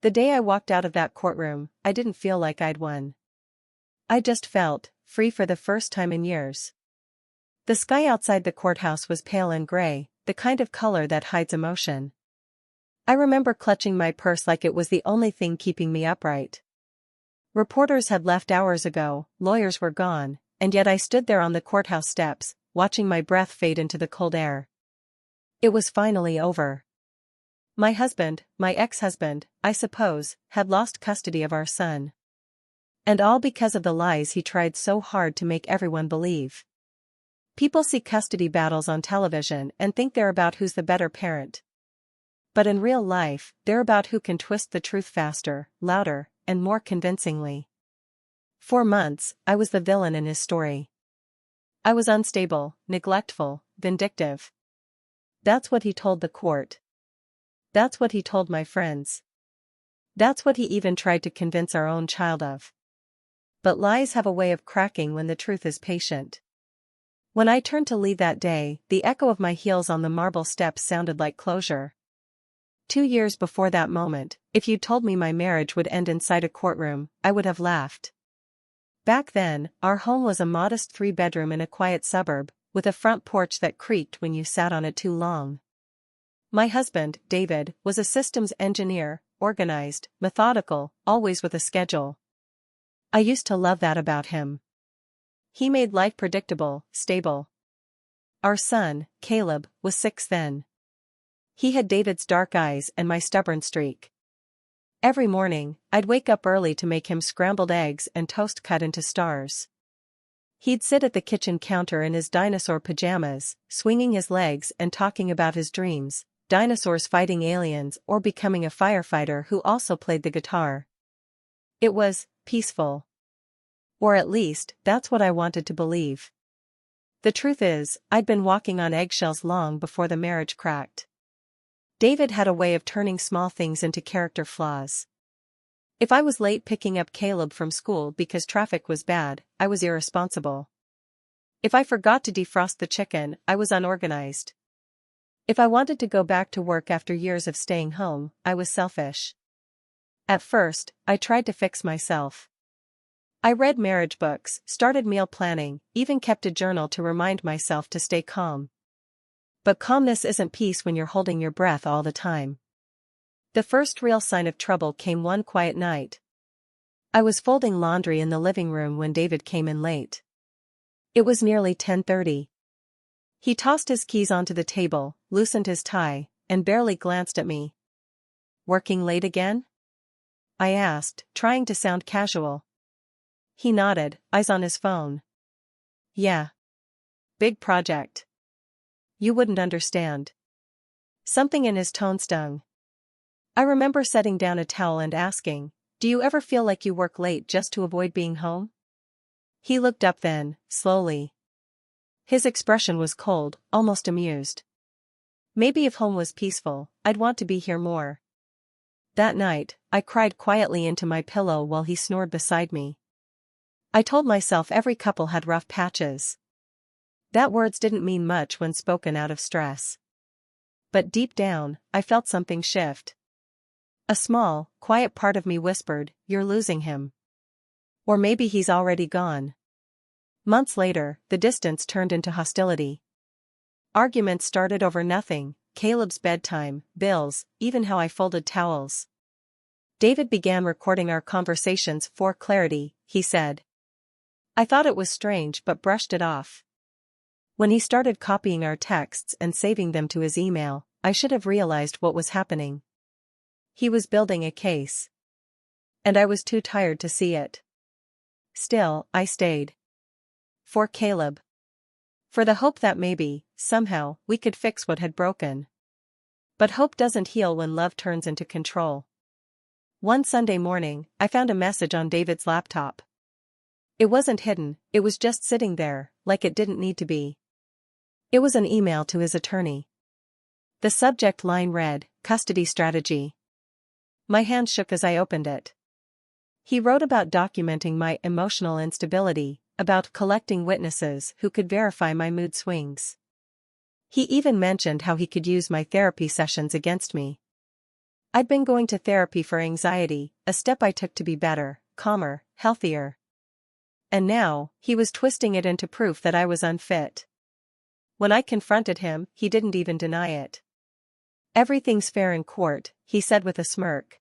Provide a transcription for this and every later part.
The day I walked out of that courtroom, I didn't feel like I'd won. I just felt free for the first time in years. The sky outside the courthouse was pale and gray, the kind of color that hides emotion. I remember clutching my purse like it was the only thing keeping me upright. Reporters had left hours ago, lawyers were gone, and yet I stood there on the courthouse steps, watching my breath fade into the cold air. It was finally over. My husband, my ex-husband, I suppose, had lost custody of our son. And all because of the lies he tried so hard to make everyone believe. People see custody battles on television and think they're about who's the better parent. But in real life, they're about who can twist the truth faster, louder, and more convincingly. For months, I was the villain in his story. I was unstable, neglectful, vindictive. That's what he told the court. That's what he told my friends. That's what he even tried to convince our own child of. But lies have a way of cracking when the truth is patient. When I turned to leave that day, the echo of my heels on the marble steps sounded like closure. 2 years before that moment, if you'd told me my marriage would end inside a courtroom, I would have laughed. Back then, our home was a modest 3-bedroom in a quiet suburb, with a front porch that creaked when you sat on it too long. My husband, David, was a systems engineer, organized, methodical, always with a schedule. I used to love that about him. He made life predictable, stable. Our son, Caleb, was 6 then. He had David's dark eyes and my stubborn streak. Every morning, I'd wake up early to make him scrambled eggs and toast cut into stars. He'd sit at the kitchen counter in his dinosaur pajamas, swinging his legs and talking about his dreams, dinosaurs fighting aliens or becoming a firefighter who also played the guitar. It was peaceful. Or at least, that's what I wanted to believe. The truth is, I'd been walking on eggshells long before the marriage cracked. David had a way of turning small things into character flaws. If I was late picking up Caleb from school because traffic was bad, I was irresponsible. If I forgot to defrost the chicken, I was unorganized. If I wanted to go back to work after years of staying home, I was selfish. At first, I tried to fix myself. I read marriage books, started meal planning, even kept a journal to remind myself to stay calm. But calmness isn't peace when you're holding your breath all the time. The first real sign of trouble came one quiet night. I was folding laundry in the living room when David came in late. It was nearly 10:30. He tossed his keys onto the table, loosened his tie, and barely glanced at me. "Working late again?" I asked, trying to sound casual. He nodded, eyes on his phone. "Yeah. Big project. You wouldn't understand." Something in his tone stung. I remember setting down a towel and asking, "Do you ever feel like you work late just to avoid being home?" He looked up then, slowly. His expression was cold, almost amused. Maybe if home was peaceful, I'd want to be here more. That night, I cried quietly into my pillow while he snored beside me. I told myself every couple had rough patches. That words didn't mean much when spoken out of stress. But deep down, I felt something shift. A small, quiet part of me whispered, "You're losing him. Or maybe he's already gone." Months later, the distance turned into hostility. Arguments started over nothing: Caleb's bedtime, bills, even how I folded towels. David began recording our conversations for clarity, he said. I thought it was strange but brushed it off. When he started copying our texts and saving them to his email, I should have realized what was happening. He was building a case. And I was too tired to see it. Still, I stayed. For Caleb. For the hope that maybe, somehow, we could fix what had broken. But hope doesn't heal when love turns into control. One Sunday morning, I found a message on David's laptop. It wasn't hidden, it was just sitting there, like it didn't need to be. It was an email to his attorney. The subject line read, "Custody Strategy." My hand shook as I opened it. He wrote about documenting my emotional instability, about collecting witnesses who could verify my mood swings. He even mentioned how he could use my therapy sessions against me. I'd been going to therapy for anxiety, a step I took to be better, calmer, healthier. And now, he was twisting it into proof that I was unfit. When I confronted him, he didn't even deny it. "Everything's fair in court," he said with a smirk.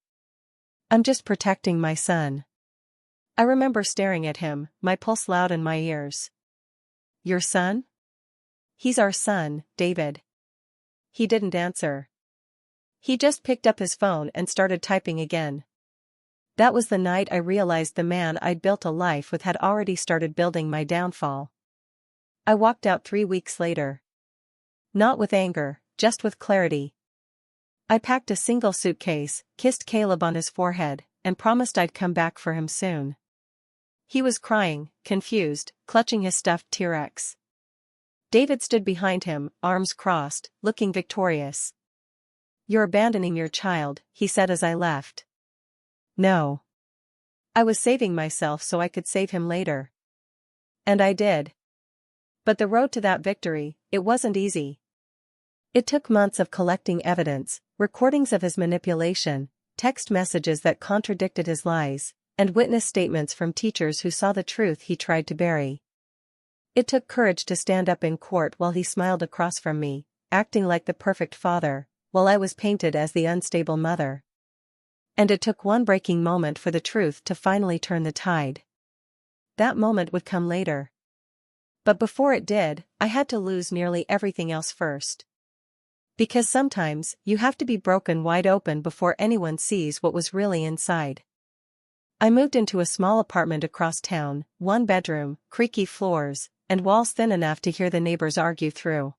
"I'm just protecting my son." I remember staring at him, my pulse loud in my ears. "Your son?" "He's our son, David." He didn't answer. He just picked up his phone and started typing again. That was the night I realized the man I'd built a life with had already started building my downfall. I walked out 3 weeks later. Not with anger, just with clarity. I packed a single suitcase, kissed Caleb on his forehead, and promised I'd come back for him soon. He was crying, confused, clutching his stuffed T-Rex. David stood behind him, arms crossed, looking victorious. "You're abandoning your child," he said as I left. No. I was saving myself so I could save him later. And I did. But the road to that victory, it wasn't easy. It took months of collecting evidence, recordings of his manipulation, text messages that contradicted his lies, and witness statements from teachers who saw the truth he tried to bury. It took courage to stand up in court while he smiled across from me, acting like the perfect father, while I was painted as the unstable mother. And it took one breaking moment for the truth to finally turn the tide. That moment would come later. But before it did, I had to lose nearly everything else first. Because sometimes, you have to be broken wide open before anyone sees what was really inside. I moved into a small apartment across town, 1 bedroom, creaky floors, and walls thin enough to hear the neighbors argue through.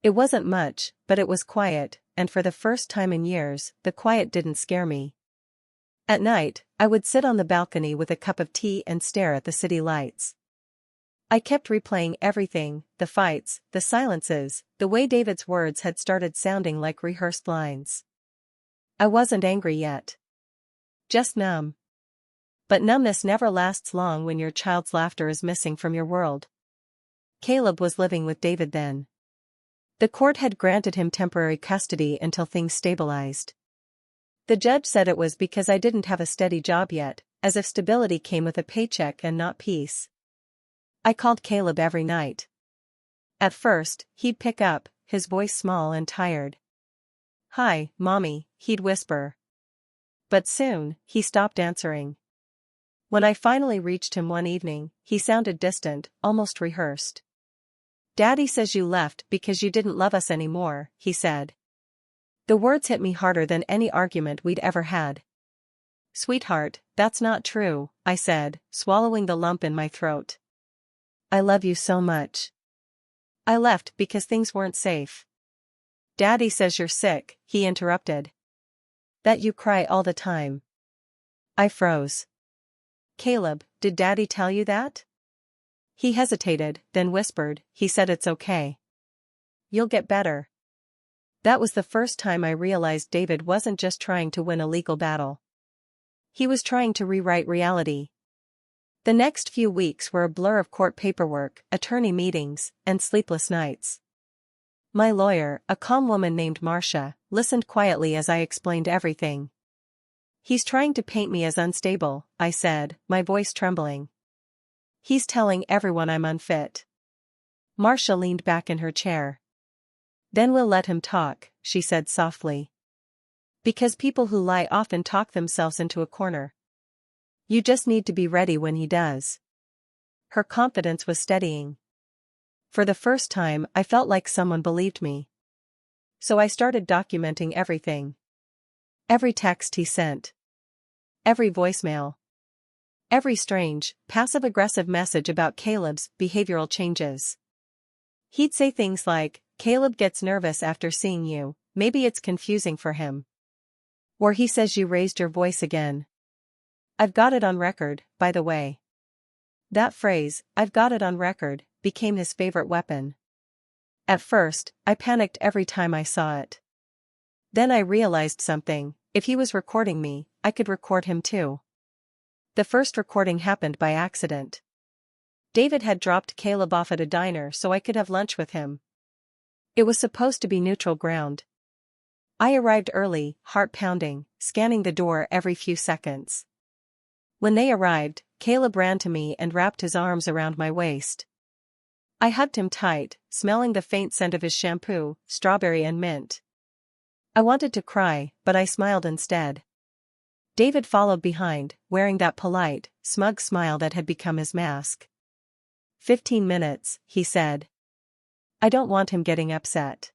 It wasn't much, but it was quiet, and for the first time in years, the quiet didn't scare me. At night, I would sit on the balcony with a cup of tea and stare at the city lights. I kept replaying everything, the fights, the silences, the way David's words had started sounding like rehearsed lines. I wasn't angry yet. Just numb. But numbness never lasts long when your child's laughter is missing from your world. Caleb was living with David then. The court had granted him temporary custody until things stabilized. The judge said it was because I didn't have a steady job yet, as if stability came with a paycheck and not peace. I called Caleb every night. At first, he'd pick up, his voice small and tired. "Hi, Mommy," he'd whisper. But soon, he stopped answering. When I finally reached him one evening, he sounded distant, almost rehearsed. "Daddy says you left because you didn't love us anymore," he said. The words hit me harder than any argument we'd ever had. "Sweetheart, that's not true," I said, swallowing the lump in my throat. "I love you so much." "I left because things weren't safe." "Daddy says you're sick," he interrupted. "That you cry all the time." I froze. "Caleb, did Daddy tell you that?" He hesitated, then whispered, "He said it's okay. You'll get better." That was the first time I realized David wasn't just trying to win a legal battle. He was trying to rewrite reality. The next few weeks were a blur of court paperwork, attorney meetings, and sleepless nights. My lawyer, a calm woman named Marcia, listened quietly as I explained everything. "He's trying to paint me as unstable," I said, my voice trembling. "He's telling everyone I'm unfit." Marcia leaned back in her chair. "Then we'll let him talk," she said softly. "Because people who lie often talk themselves into a corner. You just need to be ready when he does." Her confidence was steadying. For the first time, I felt like someone believed me. So I started documenting everything. Every text he sent. Every voicemail. Every strange, passive-aggressive message about Caleb's behavioral changes. He'd say things like, "Caleb gets nervous after seeing you, maybe it's confusing for him." Or "He says you raised your voice again." "I've got it on record, by the way." That phrase, "I've got it on record," became his favorite weapon. At first, I panicked every time I saw it. Then I realized something: if he was recording me, I could record him too. The first recording happened by accident. David had dropped Caleb off at a diner so I could have lunch with him. It was supposed to be neutral ground. I arrived early, heart pounding, scanning the door every few seconds. When they arrived, Caleb ran to me and wrapped his arms around my waist. I hugged him tight, smelling the faint scent of his shampoo, strawberry and mint. I wanted to cry, but I smiled instead. David followed behind, wearing that polite, smug smile that had become his mask. 15 minutes, he said. I don't want him getting upset.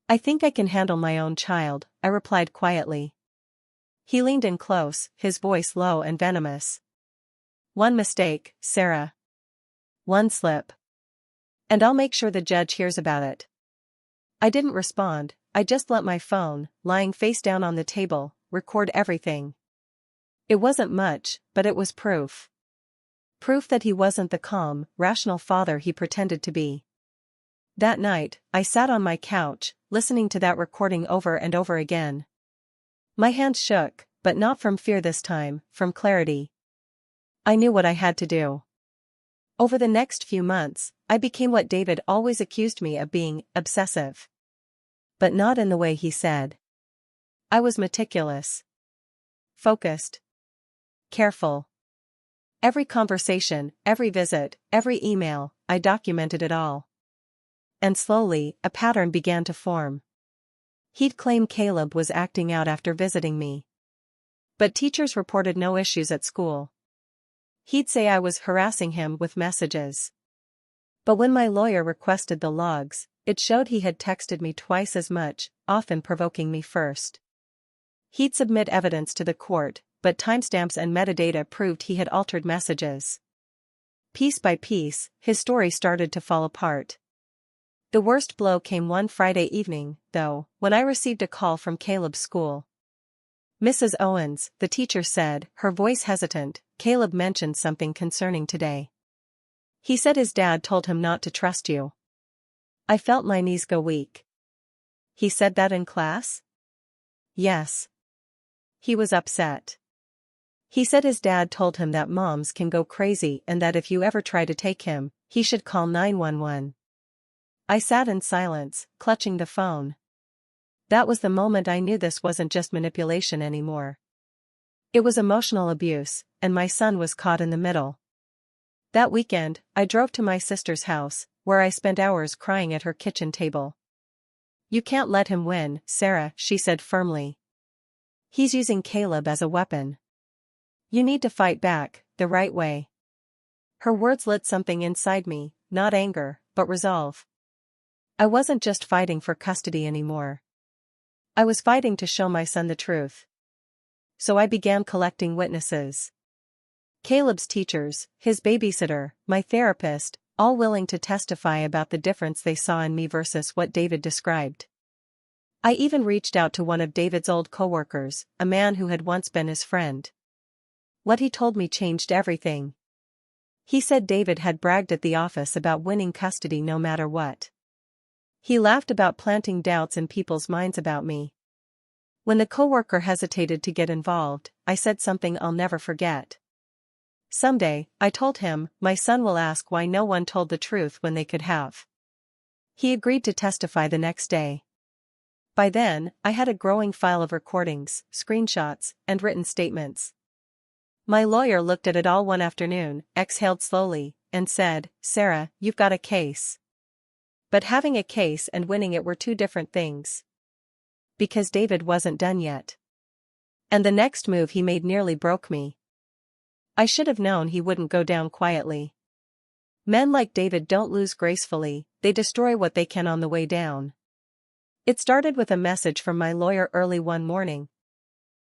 I think I can handle my own child, I replied quietly. He leaned in close, his voice low and venomous. One mistake, Sarah. One slip. And I'll make sure the judge hears about it. I didn't respond, I just let my phone, lying face down on the table, record everything. It wasn't much, but it was proof. Proof that he wasn't the calm, rational father he pretended to be. That night, I sat on my couch, listening to that recording over and over again. My hands shook, but not from fear this time, from clarity. I knew what I had to do. Over the next few months, I became what David always accused me of being, obsessive. But not in the way he said. I was meticulous. Focused. Careful. Every conversation, every visit, every email, I documented it all. And slowly, a pattern began to form. He'd claim Caleb was acting out after visiting me. But teachers reported no issues at school. He'd say I was harassing him with messages. But when my lawyer requested the logs, it showed he had texted me twice as much, often provoking me first. He'd submit evidence to the court, but timestamps and metadata proved he had altered messages. Piece by piece, his story started to fall apart. The worst blow came one Friday evening, though, when I received a call from Caleb's school. Mrs. Owens, the teacher said, her voice hesitant, Caleb mentioned something concerning today. He said his dad told him not to trust you. I felt my knees go weak. He said that in class? Yes. He was upset. He said his dad told him that moms can go crazy and that if you ever try to take him, he should call 911. I sat in silence, clutching the phone. That was the moment I knew this wasn't just manipulation anymore. It was emotional abuse, and my son was caught in the middle. That weekend, I drove to my sister's house, where I spent hours crying at her kitchen table. You can't let him win, Sarah, she said firmly. He's using Caleb as a weapon. You need to fight back, the right way. Her words lit something inside me, not anger, but resolve. I wasn't just fighting for custody anymore. I was fighting to show my son the truth. So I began collecting witnesses. Caleb's teachers, his babysitter, my therapist, all willing to testify about the difference they saw in me versus what David described. I even reached out to one of David's old coworkers, a man who had once been his friend. What he told me changed everything. He said David had bragged at the office about winning custody no matter what. He laughed about planting doubts in people's minds about me. When the coworker hesitated to get involved, I said something I'll never forget. Someday, I told him, my son will ask why no one told the truth when they could have. He agreed to testify the next day. By then, I had a growing file of recordings, screenshots, and written statements. My lawyer looked at it all one afternoon, exhaled slowly, and said, Sarah, you've got a case. But having a case and winning it were two different things. Because David wasn't done yet. And the next move he made nearly broke me. I should have known he wouldn't go down quietly. Men like David don't lose gracefully, they destroy what they can on the way down. It started with a message from my lawyer early one morning.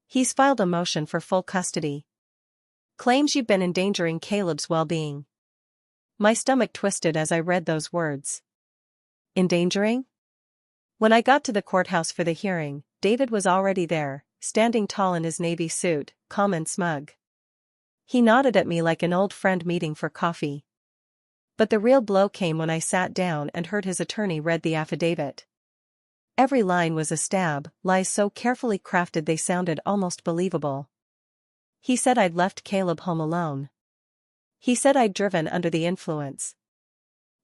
He's filed a motion for full custody. Claims you've been endangering Caleb's well-being. My stomach twisted as I read those words. Endangering? When I got to the courthouse for the hearing, David was already there, standing tall in his navy suit, calm and smug. He nodded at me like an old friend meeting for coffee. But the real blow came when I sat down and heard his attorney read the affidavit. Every line was a stab, lies so carefully crafted they sounded almost believable. He said I'd left Caleb home alone. He said I'd driven under the influence.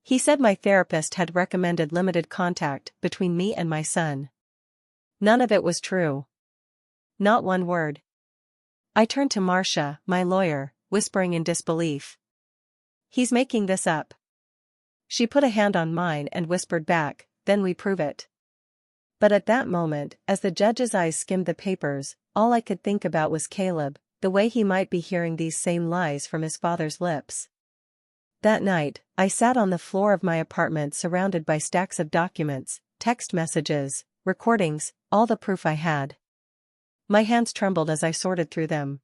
He said my therapist had recommended limited contact between me and my son. None of it was true. Not one word. I turned to Marcia, my lawyer, whispering in disbelief. He's making this up. She put a hand on mine and whispered back, then we prove it. But at that moment, as the judge's eyes skimmed the papers, all I could think about was Caleb, the way he might be hearing these same lies from his father's lips. That night, I sat on the floor of my apartment surrounded by stacks of documents, text messages, recordings, all the proof I had. My hands trembled as I sorted through them.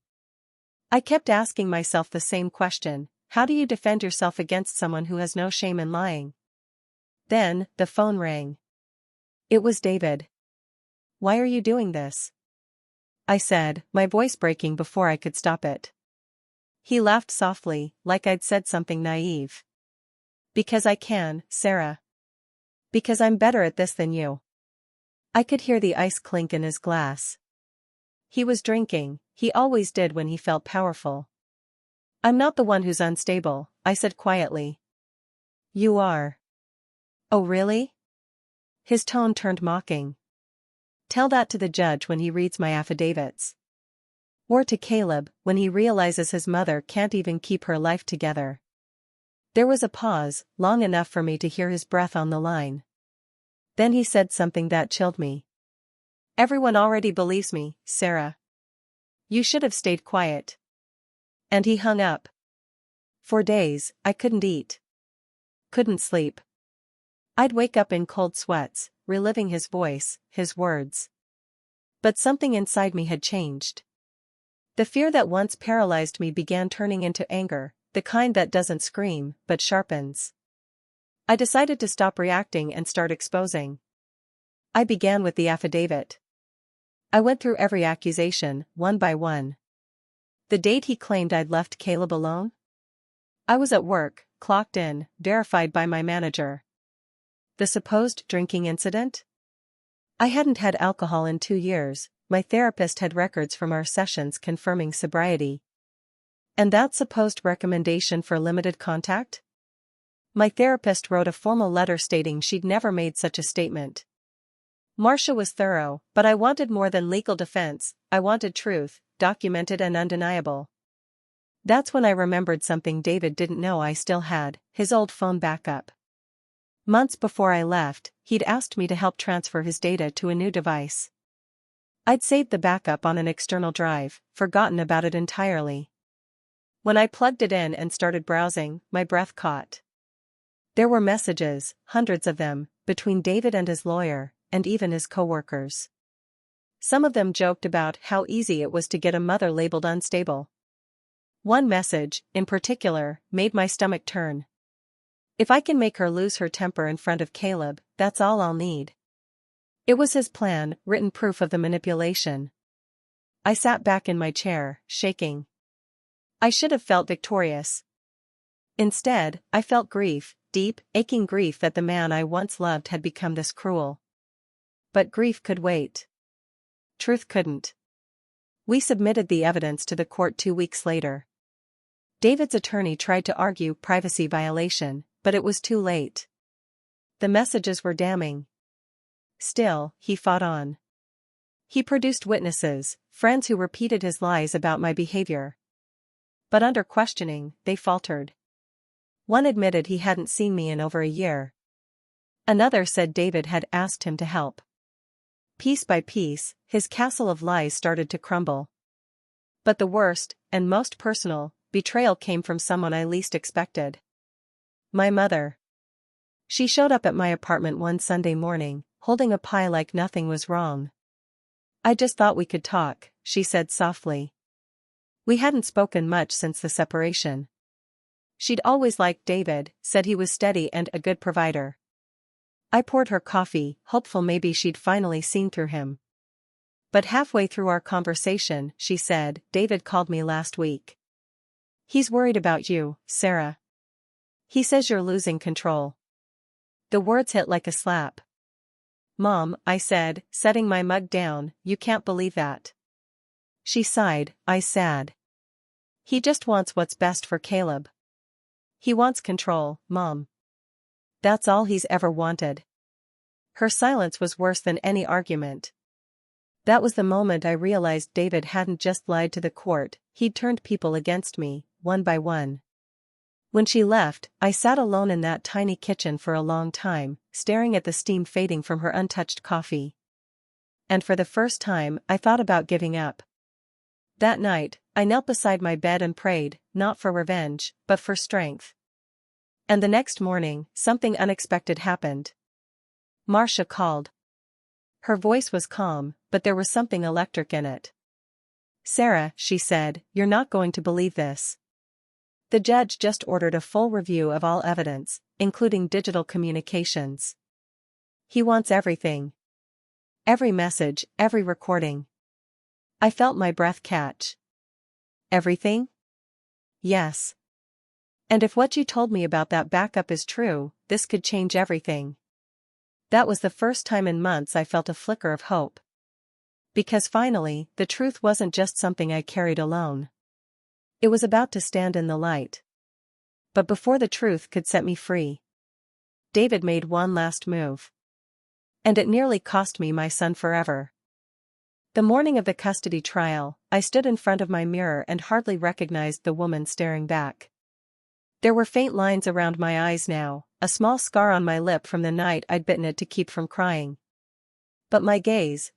I kept asking myself the same question: how do you defend yourself against someone who has no shame in lying? Then, the phone rang. It was David. "Why are you doing this?" I said, my voice breaking before I could stop it. He laughed softly, like I'd said something naive. "Because I can, Sarah. Because I'm better at this than you." I could hear the ice clink in his glass. He was drinking, he always did when he felt powerful. "I'm not the one who's unstable," I said quietly. "You are." "Oh really?" His tone turned mocking. "Tell that to the judge when he reads my affidavits. Or to Caleb, when he realizes his mother can't even keep her life together." There was a pause, long enough for me to hear his breath on the line. Then he said something that chilled me. "Everyone already believes me, Sarah. You should have stayed quiet." And he hung up. For days, I couldn't eat. Couldn't sleep. I'd wake up in cold sweats, reliving his voice, his words. But something inside me had changed. The fear that once paralyzed me began turning into anger, the kind that doesn't scream, but sharpens. I decided to stop reacting and start exposing. I began with the affidavit. I went through every accusation, one by one. The date he claimed I'd left Caleb alone? I was at work, clocked in, verified by my manager. The supposed drinking incident? I hadn't had alcohol in 2 years, my therapist had records from our sessions confirming sobriety. And that supposed recommendation for limited contact? My therapist wrote a formal letter stating she'd never made such a statement. Marcia was thorough, but I wanted more than legal defense, I wanted truth, documented and undeniable. That's when I remembered something David didn't know I still had, his old phone backup. Months before I left, he'd asked me to help transfer his data to a new device. I'd saved the backup on an external drive, forgotten about it entirely. When I plugged it in and started browsing, my breath caught. There were messages, hundreds of them, between David and his lawyer, and even his coworkers. Some of them joked about how easy it was to get a mother labeled unstable. One message, in particular, made my stomach turn. "If I can make her lose her temper in front of Caleb, that's all I'll need." It was his plan, written proof of the manipulation. I sat back in my chair, shaking. I should have felt victorious. Instead, I felt grief, deep, aching grief that the man I once loved had become this cruel. But grief could wait. Truth couldn't. We submitted the evidence to the court 2 weeks later. David's attorney tried to argue privacy violation, but it was too late. The messages were damning. Still, he fought on. He produced witnesses, friends who repeated his lies about my behavior. But under questioning, they faltered. One admitted he hadn't seen me in over a year. Another said David had asked him to help. Piece by piece, his castle of lies started to crumble. But the worst, and most personal, betrayal came from someone I least expected. My mother. She showed up at my apartment one Sunday morning, holding a pie like nothing was wrong. "I just thought we could talk," she said softly. We hadn't spoken much since the separation. She'd always liked David, said he was steady and a good provider. I poured her coffee, hopeful maybe she'd finally seen through him. But halfway through our conversation, she said, "David called me last week. He's worried about you, Sarah. He says you're losing control." The words hit like a slap. "Mom," I said, setting my mug down, "you can't believe that." She sighed, eyes sad. "He just wants what's best for Caleb. He wants control, Mom. That's all he's ever wanted." Her silence was worse than any argument. That was the moment I realized David hadn't just lied to the court, he'd turned people against me, one by one. When she left, I sat alone in that tiny kitchen for a long time, staring at the steam fading from her untouched coffee. And for the first time, I thought about giving up. That night, I knelt beside my bed and prayed, not for revenge, but for strength. And the next morning, something unexpected happened. Marcia called. Her voice was calm, but there was something electric in it. "Sarah," she said, "you're not going to believe this. The judge just ordered a full review of all evidence, including digital communications. He wants everything. Every message, every recording." I felt my breath catch. Everything? Yes. And if what you told me about that backup is true, this could change everything. That was the first time in months I felt a flicker of hope. Because finally, the truth wasn't just something I carried alone. It was about to stand in the light. But before the truth could set me free, David made one last move. And it nearly cost me my son forever. The morning of the custody trial, I stood in front of my mirror and hardly recognized the woman staring back. There were faint lines around my eyes now, a small scar on my lip from the night I'd bitten it to keep from crying. But my gaze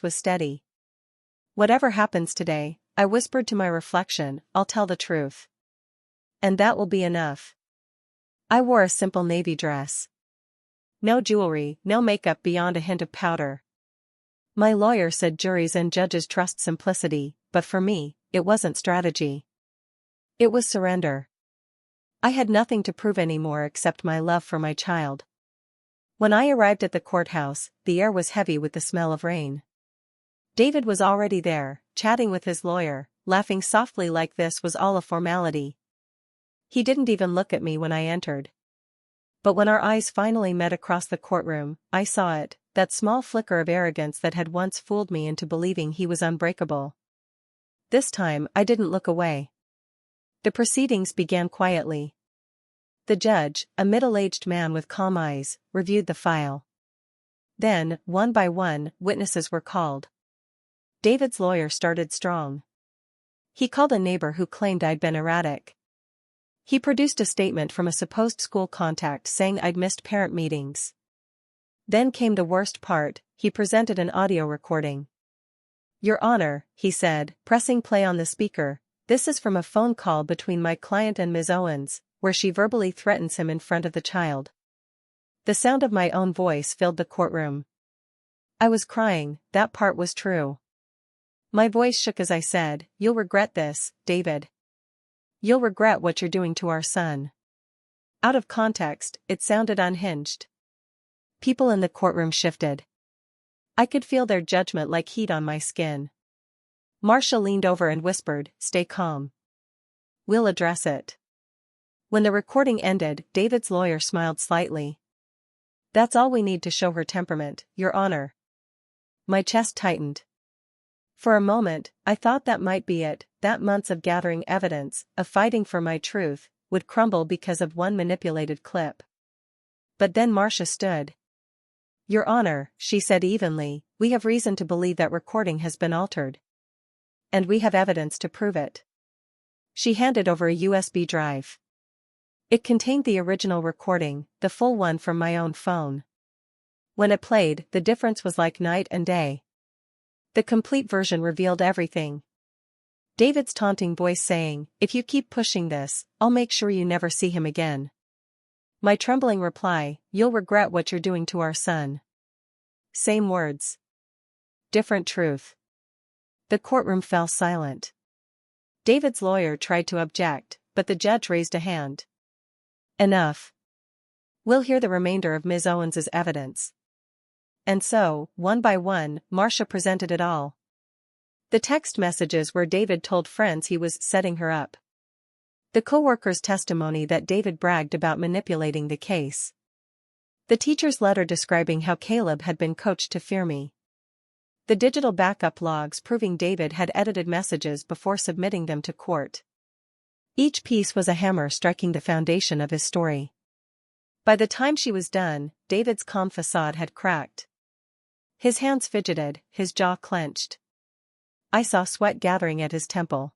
was steady. "Whatever happens today," I whispered to my reflection, "I'll tell the truth. And that will be enough." I wore a simple navy dress. No jewelry, no makeup beyond a hint of powder. My lawyer said juries and judges trust simplicity, but for me, it wasn't strategy. It was surrender. I had nothing to prove anymore except my love for my child. When I arrived at the courthouse, the air was heavy with the smell of rain. David was already there, chatting with his lawyer, laughing softly like this was all a formality. He didn't even look at me when I entered. But when our eyes finally met across the courtroom, I saw it, that small flicker of arrogance that had once fooled me into believing he was unbreakable. This time, I didn't look away. The proceedings began quietly. The judge, a middle-aged man with calm eyes, reviewed the file. Then, one by one, witnesses were called. David's lawyer started strong. He called a neighbor who claimed I'd been erratic. He produced a statement from a supposed school contact saying I'd missed parent meetings. Then came the worst part, he presented an audio recording. "Your Honor," he said, pressing play on the speaker, "this is from a phone call between my client and Ms. Owens, where she verbally threatens him in front of the child." The sound of my own voice filled the courtroom. I was crying, that part was true. My voice shook as I said, "You'll regret this, David. You'll regret what you're doing to our son." Out of context, it sounded unhinged. People in the courtroom shifted. I could feel their judgment like heat on my skin. Marcia leaned over and whispered, "Stay calm. We'll address it." When the recording ended, David's lawyer smiled slightly. "That's all we need to show her temperament, Your Honor." My chest tightened. For a moment, I thought that might be it, that months of gathering evidence, of fighting for my truth, would crumble because of one manipulated clip. But then Marcia stood. "Your Honor," she said evenly, "we have reason to believe that recording has been altered. And we have evidence to prove it." She handed over a USB drive. It contained the original recording, the full one from my own phone. When it played, the difference was like night and day. The complete version revealed everything. David's taunting voice saying, "If you keep pushing this, I'll make sure you never see him again." My trembling reply, "You'll regret what you're doing to our son." Same words. Different truth. The courtroom fell silent. David's lawyer tried to object, but the judge raised a hand. "Enough. We'll hear the remainder of Ms. Owens's evidence." And so, one by one, Marcia presented it all. The text messages where David told friends he was setting her up. The co-worker's testimony that David bragged about manipulating the case. The teacher's letter describing how Caleb had been coached to fear me. The digital backup logs proving David had edited messages before submitting them to court. Each piece was a hammer striking the foundation of his story. By the time she was done, David's calm facade had cracked. His hands fidgeted, his jaw clenched. I saw sweat gathering at his temple.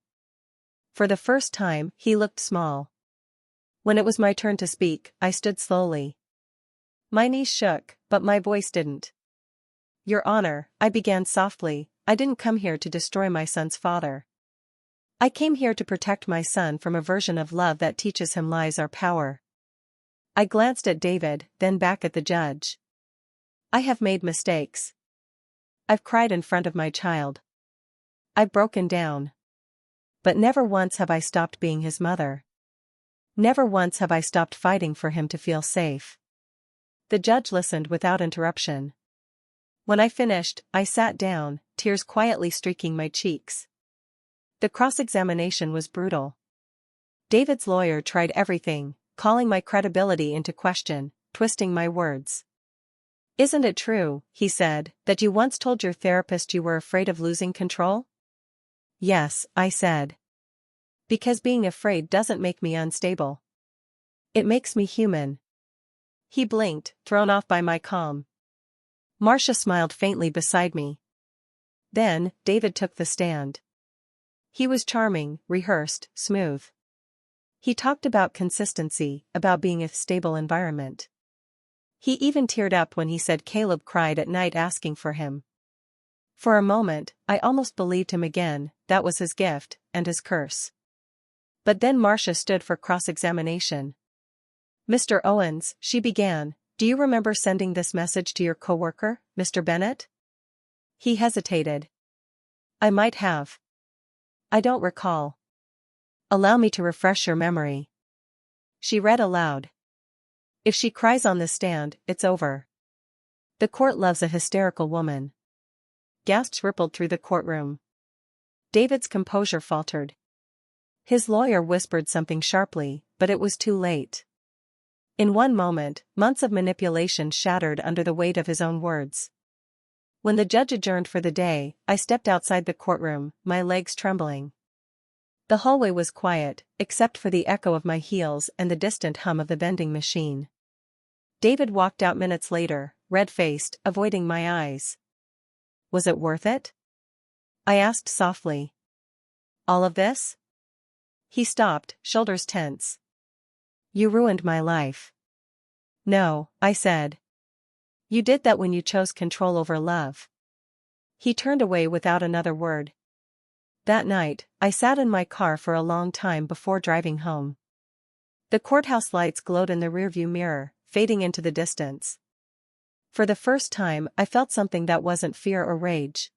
For the first time, he looked small. When it was my turn to speak, I stood slowly. My knees shook, but my voice didn't. Your Honor, I began softly, I didn't come here to destroy my son's father. I came here to protect my son from a version of love that teaches him lies are power. I glanced at David, then back at the judge. I have made mistakes. I've cried in front of my child. I've broken down. But never once have I stopped being his mother. Never once have I stopped fighting for him to feel safe. The judge listened without interruption. When I finished, I sat down, tears quietly streaking my cheeks. The cross-examination was brutal. David's lawyer tried everything, calling my credibility into question, twisting my words. Isn't it true, he said, that you once told your therapist you were afraid of losing control? Yes, I said. Because being afraid doesn't make me unstable. It makes me human. He blinked, thrown off by my calm. Marcia smiled faintly beside me. Then, David took the stand. He was charming, rehearsed, smooth. He talked about consistency, about being a stable environment. He even teared up when he said Caleb cried at night asking for him. For a moment, I almost believed him again, that was his gift, and his curse. But then Marcia stood for cross-examination. Mr. Owens, she began, do you remember sending this message to your coworker, Mr. Bennett? He hesitated. I might have. I don't recall. Allow me to refresh your memory. She read aloud. If she cries on the stand, it's over. The court loves a hysterical woman. Gasps rippled through the courtroom. David's composure faltered. His lawyer whispered something sharply, but it was too late. In one moment, months of manipulation shattered under the weight of his own words. When the judge adjourned for the day, I stepped outside the courtroom, my legs trembling. The hallway was quiet, except for the echo of my heels and the distant hum of the vending machine. David walked out minutes later, red-faced, avoiding my eyes. Was it worth it? I asked softly. All of this? He stopped, shoulders tense. You ruined my life. No, I said. You did that when you chose control over love. He turned away without another word. That night, I sat in my car for a long time before driving home. The courthouse lights glowed in the rearview mirror, fading into the distance. For the first time, I felt something that wasn't fear or rage.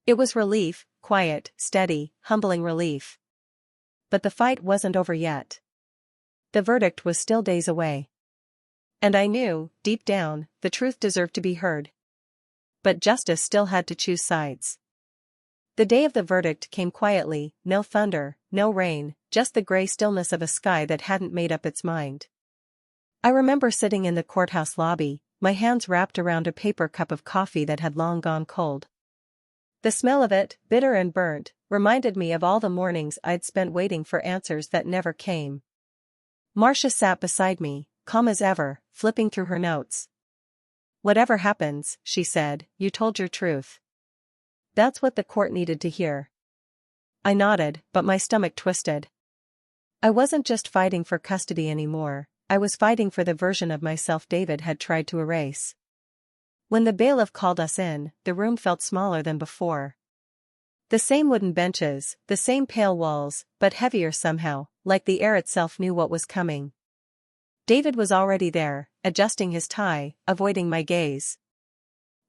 It was relief, quiet, steady, humbling relief. But the fight wasn't over yet. The verdict was still days away. And I knew, deep down, the truth deserved to be heard. But justice still had to choose sides. The day of the verdict came quietly, no thunder, no rain, just the gray stillness of a sky that hadn't made up its mind. I remember sitting in the courthouse lobby, my hands wrapped around a paper cup of coffee that had long gone cold. The smell of it, bitter and burnt, reminded me of all the mornings I'd spent waiting for answers that never came. Marcia sat beside me, calm as ever, flipping through her notes. Whatever happens, she said, you told your truth. That's what the court needed to hear. I nodded, but my stomach twisted. I wasn't just fighting for custody anymore, I was fighting for the version of myself David had tried to erase. When the bailiff called us in, the room felt smaller than before. The same wooden benches, the same pale walls, but heavier somehow, like the air itself knew what was coming. David was already there, adjusting his tie, avoiding my gaze.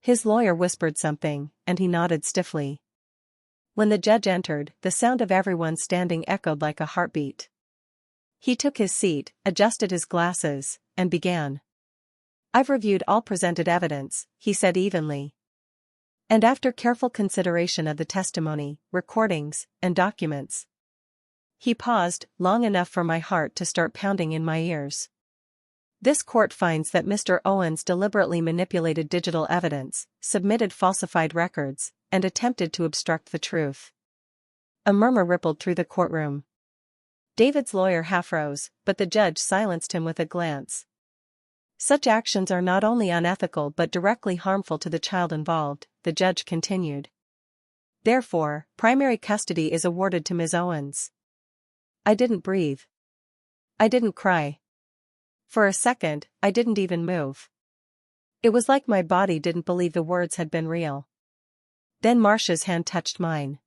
His lawyer whispered something, and he nodded stiffly. When the judge entered, the sound of everyone standing echoed like a heartbeat. He took his seat, adjusted his glasses, and began. I've reviewed all presented evidence, he said evenly. And after careful consideration of the testimony, recordings, and documents. He paused, long enough for my heart to start pounding in my ears. This court finds that Mr. Owens deliberately manipulated digital evidence, submitted falsified records, and attempted to obstruct the truth. A murmur rippled through the courtroom. David's lawyer half rose, but the judge silenced him with a glance. Such actions are not only unethical but directly harmful to the child involved, the judge continued. Therefore, primary custody is awarded to Ms. Owens. I didn't breathe. I didn't cry. For a second, I didn't even move. It was like my body didn't believe the words had been real. Then Marcia's hand touched mine.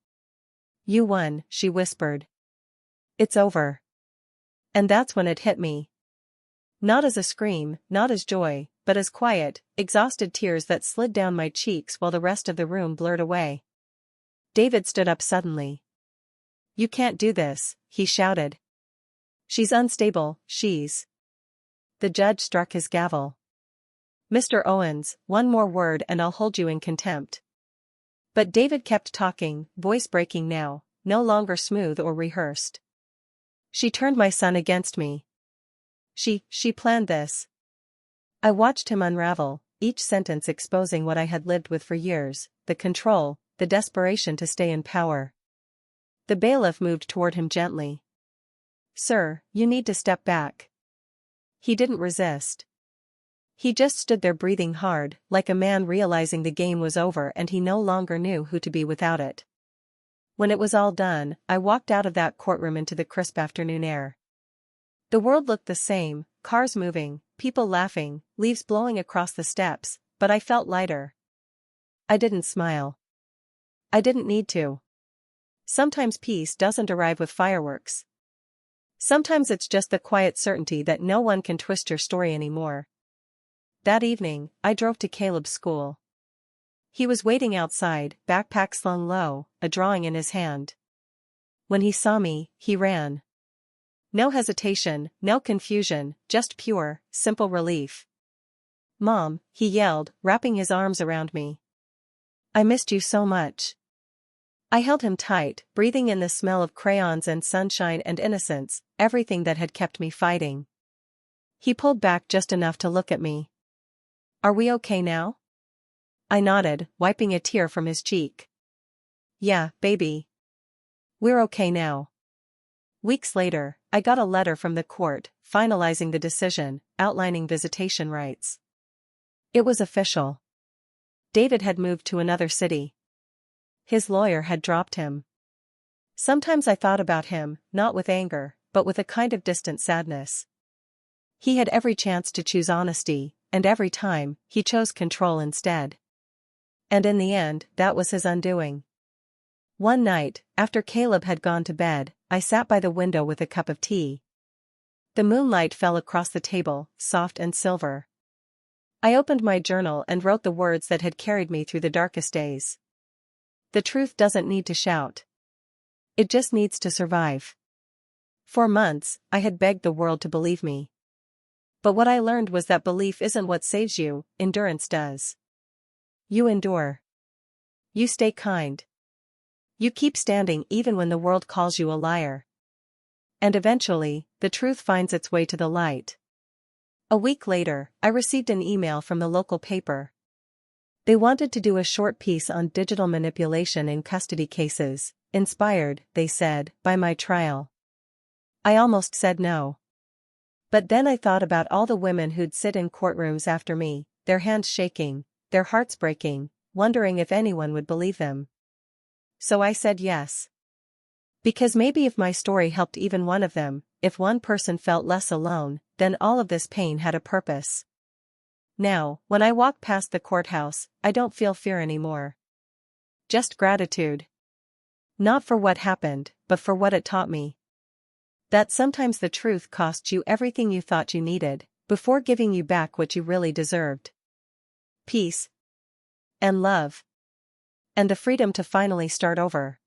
You won, she whispered. It's over. And that's when it hit me. Not as a scream, not as joy, but as quiet, exhausted tears that slid down my cheeks while the rest of the room blurred away. David stood up suddenly. You can't do this, he shouted. She's unstable, she's. The judge struck his gavel. Mr. Owens, one more word and I'll hold you in contempt. But David kept talking, voice breaking now, no longer smooth or rehearsed. She turned my son against me. She planned this. I watched him unravel, each sentence exposing what I had lived with for years, the control, the desperation to stay in power. The bailiff moved toward him gently. Sir, you need to step back. He didn't resist. He just stood there breathing hard, like a man realizing the game was over and he no longer knew who to be without it. When it was all done, I walked out of that courtroom into the crisp afternoon air. The world looked the same, cars moving, people laughing, leaves blowing across the steps, but I felt lighter. I didn't smile. I didn't need to. Sometimes peace doesn't arrive with fireworks. Sometimes it's just the quiet certainty that no one can twist your story anymore. That evening, I drove to Caleb's school. He was waiting outside, backpack slung low, a drawing in his hand. When he saw me, he ran. No hesitation, no confusion, just pure, simple relief. Mom, he yelled, wrapping his arms around me. I missed you so much. I held him tight, breathing in the smell of crayons and sunshine and innocence, everything that had kept me fighting. He pulled back just enough to look at me. Are we okay now? I nodded, wiping a tear from his cheek. Yeah, baby. We're okay now. Weeks later, I got a letter from the court, finalizing the decision, outlining visitation rights. It was official. David had moved to another city. His lawyer had dropped him. Sometimes I thought about him, not with anger, but with a kind of distant sadness. He had every chance to choose honesty, and every time, he chose control instead. And in the end, that was his undoing. One night, after Caleb had gone to bed, I sat by the window with a cup of tea. The moonlight fell across the table, soft and silver. I opened my journal and wrote the words that had carried me through the darkest days. The truth doesn't need to shout. It just needs to survive. For months, I had begged the world to believe me. But what I learned was that belief isn't what saves you, endurance does. You endure. You stay kind. You keep standing even when the world calls you a liar. And eventually, the truth finds its way to the light. A week later, I received an email from the local paper. They wanted to do a short piece on digital manipulation in custody cases, inspired, they said, by my trial. I almost said no. But then I thought about all the women who'd sit in courtrooms after me, their hands shaking, their hearts breaking, wondering if anyone would believe them. So I said yes. Because maybe if my story helped even one of them, if one person felt less alone, then all of this pain had a purpose. Now, when I walk past the courthouse, I don't feel fear anymore. Just gratitude. Not for what happened, but for what it taught me. That sometimes the truth costs you everything you thought you needed, before giving you back what you really deserved. Peace. And love. And the freedom to finally start over.